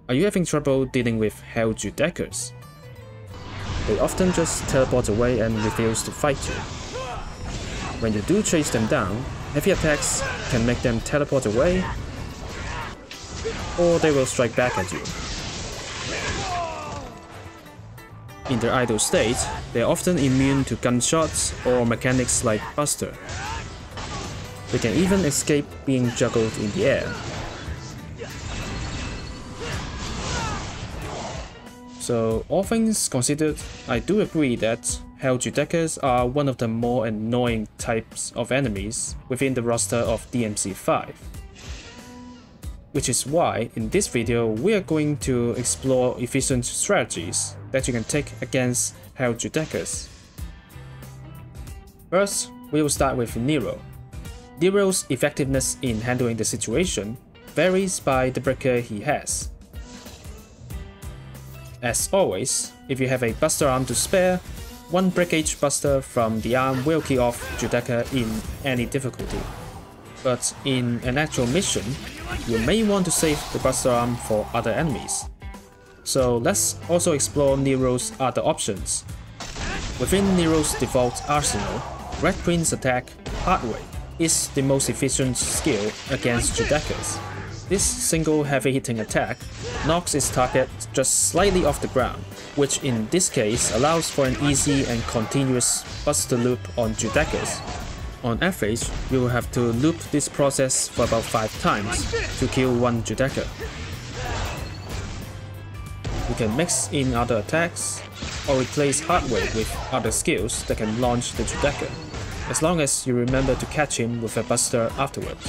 Are you having trouble dealing with Hell Judeccas? They often just teleport away and refuse to fight you. When you do chase them down, heavy attacks can make them teleport away, or they will strike back at you. In their idle state, they are often immune to gunshots or mechanics like Buster. They can even escape being juggled in the air. So, all things considered, I do agree that Hell Judeccas are one of the more annoying types of enemies within the roster of DMC5. Which is why, in this video, we are going to explore efficient strategies that you can take against Hell Judeccas. First, we will start with Nero. Nero's effectiveness in handling the situation varies by the breaker he has. As always, if you have a Buster arm to spare, one breakage Buster from the arm will kill off Judecca in any difficulty. But in an actual mission, you may want to save the Buster arm for other enemies. So let's also explore Nero's other options. Within Nero's default arsenal, Red Queen's attack, Hardway, is the most efficient skill against Judeccas. This single heavy-hitting attack knocks its target just slightly off the ground, which in this case allows for an easy and continuous Buster loop on Judeccas. On average, you will have to loop this process for about 5 times to kill one Judecca. You can mix in other attacks, or replace Hardway with other skills that can launch the Judecca, as long as you remember to catch him with a Buster afterwards.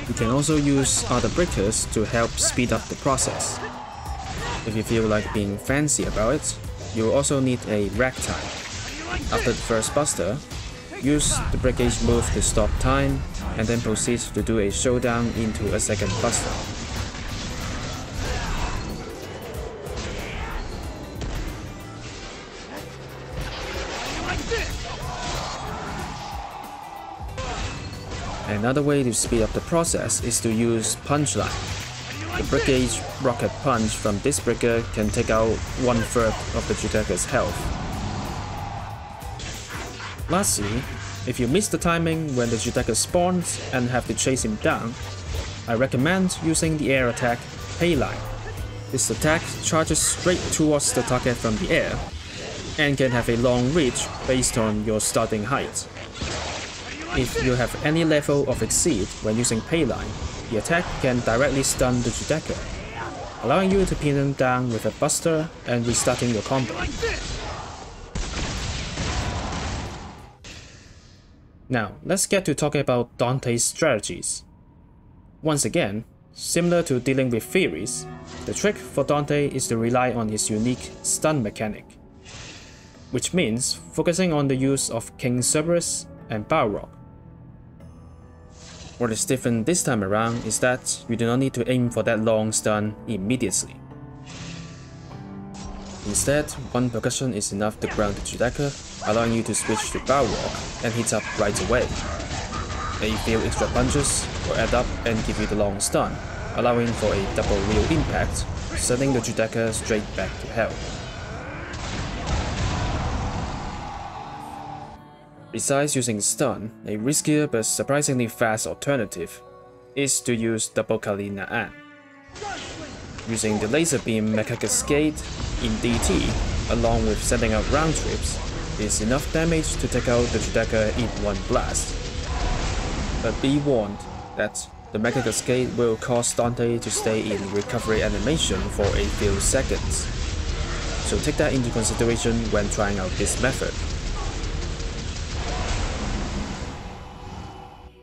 You can also use other breakers to help speed up the process. If you feel like being fancy about it, you will also need a ragtime. After the first Buster, use the breakage move to stop time, and then proceed to do a showdown into a second Buster. Another way to speed up the process is to use Punchline. The breakage rocket punch from this breaker can take out 1/3 of the Judecca's health. Lastly, if you miss the timing when the Judecca spawns and have to chase him down, I recommend using the air attack Payline. This attack charges straight towards the target from the air, and can have a long reach based on your starting height. If you have any level of exceed when using Payline, the attack can directly stun the Judecca, allowing you to pin him down with a Buster and restarting your combo. Now, let's get to talking about Dante's strategies. Once again, similar to dealing with Furies, the trick for Dante is to rely on his unique stun mechanic, which means focusing on the use of King Cerberus and Balrog. What is different this time around is that you do not need to aim for that long stun immediately. Instead, one percussion is enough to ground the Judecca, allowing you to switch to Balrog and hit up right away. A few extra punches will add up and give you the long stun, allowing for a double real impact, sending the Judecca straight back to hell. Besides using stun, a riskier but surprisingly fast alternative is to use double Kalina An. Using the laser beam Mecha Cascade in DT, along with sending out round trips, is enough damage to take out the Judecca in one blast. But be warned that the Mecha Cascade will cause Dante to stay in recovery animation for a few seconds, so take that into consideration when trying out this method.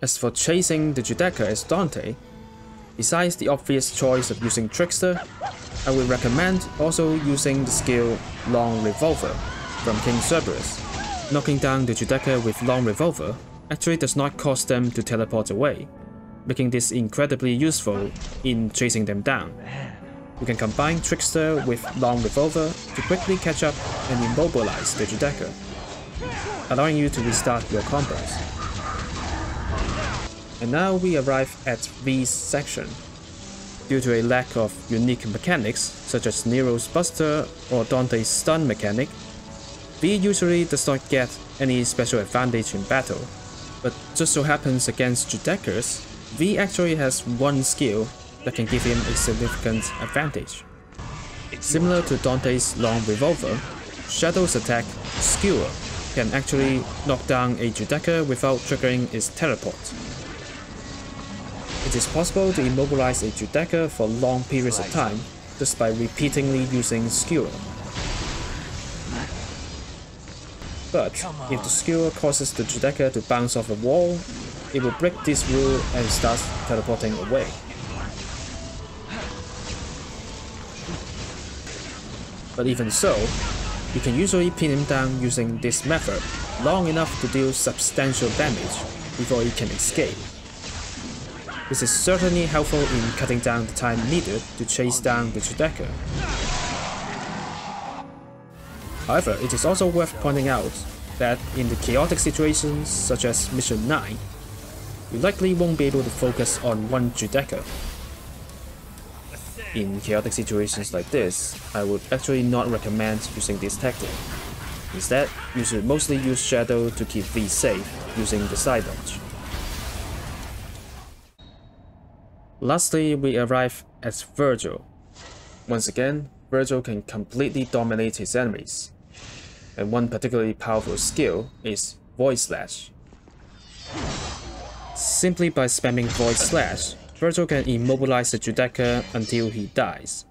As for chasing the Judecca as Dante, besides the obvious choice of using Trickster, I would recommend also using the skill Long Revolver from King Cerberus. Knocking down the Judecca with Long Revolver actually does not cause them to teleport away, making this incredibly useful in chasing them down. You can combine Trickster with Long Revolver to quickly catch up and immobilize the Judecca, allowing you to restart your combos. And now we arrive at V's section. Due to a lack of unique mechanics, such as Nero's Buster or Dante's stun mechanic, V usually does not get any special advantage in battle. But just so happens against Judeccas, V actually has one skill that can give him a significant advantage. Similar to Dante's long revolver, Shadow's attack, Skewer, can actually knock down a Judecca without triggering its teleport. It is possible to immobilize a Judecca for long periods of time just by repeatedly using Skewer. But if the Skewer causes the Judecca to bounce off a wall, it will break this rule and start teleporting away. But even so, you can usually pin him down using this method long enough to deal substantial damage before he can escape. This is certainly helpful in cutting down the time needed to chase down the Judecca. However, it is also worth pointing out that in the chaotic situations such as Mission 9, you likely won't be able to focus on one Judecca. In chaotic situations like this, I would actually not recommend using this tactic. Instead, you should mostly use Shadow to keep V safe using the side dodge. Lastly, we arrive at Vergil. Once again, Vergil can completely dominate his enemies, and one particularly powerful skill is Void Slash. Simply by spamming Void Slash, Vergil can immobilize the Judecca until he dies.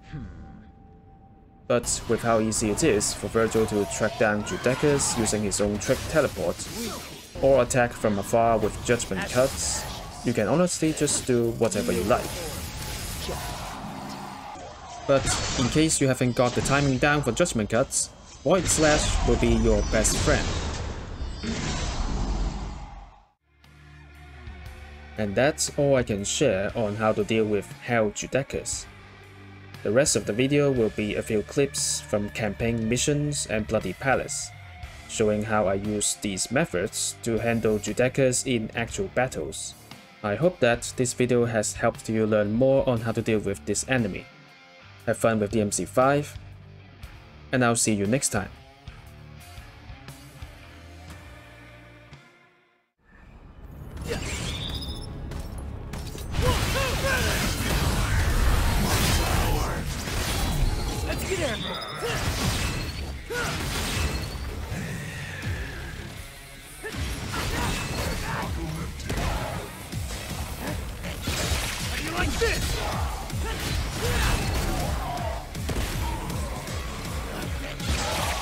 But with how easy it is for Vergil to track down Judeccas using his own trick teleport, or attack from afar with judgment cuts, you can honestly just do whatever you like. But in case you haven't got the timing down for judgment cuts, Void Slash will be your best friend. And that's all I can share on how to deal with Hell Judeccas. The rest of the video will be a few clips from campaign missions and Bloody Palace, showing how I use these methods to handle Judeccas in actual battles. I hope that this video has helped you learn more on how to deal with this enemy. Have fun with DMC5, and I'll see you next time. Let's get her. Like this!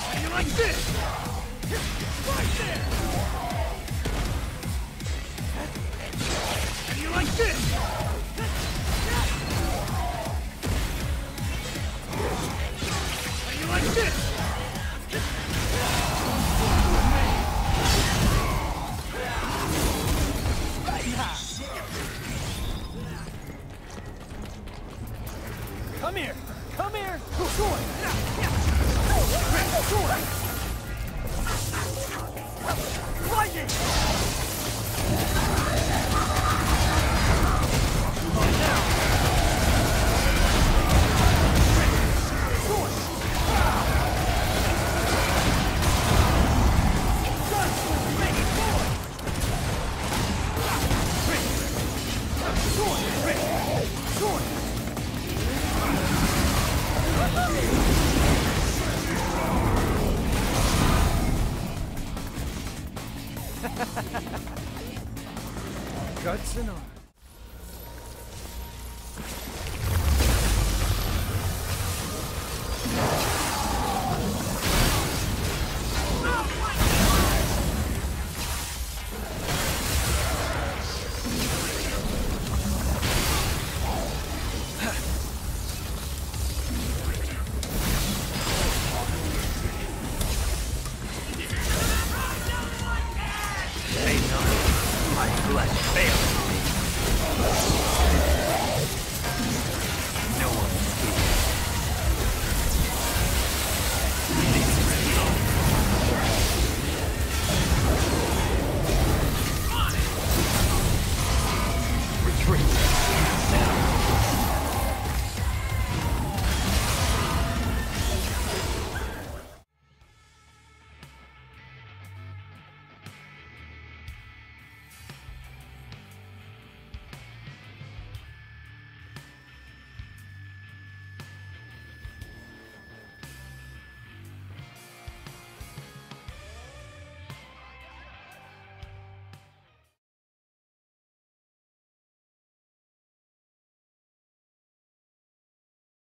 How you like this? Right there! How you like this? How you like this? Come here! Come here! Sword! Sword! Lightning! Sword! Sword! Guts and all. My flesh fails me.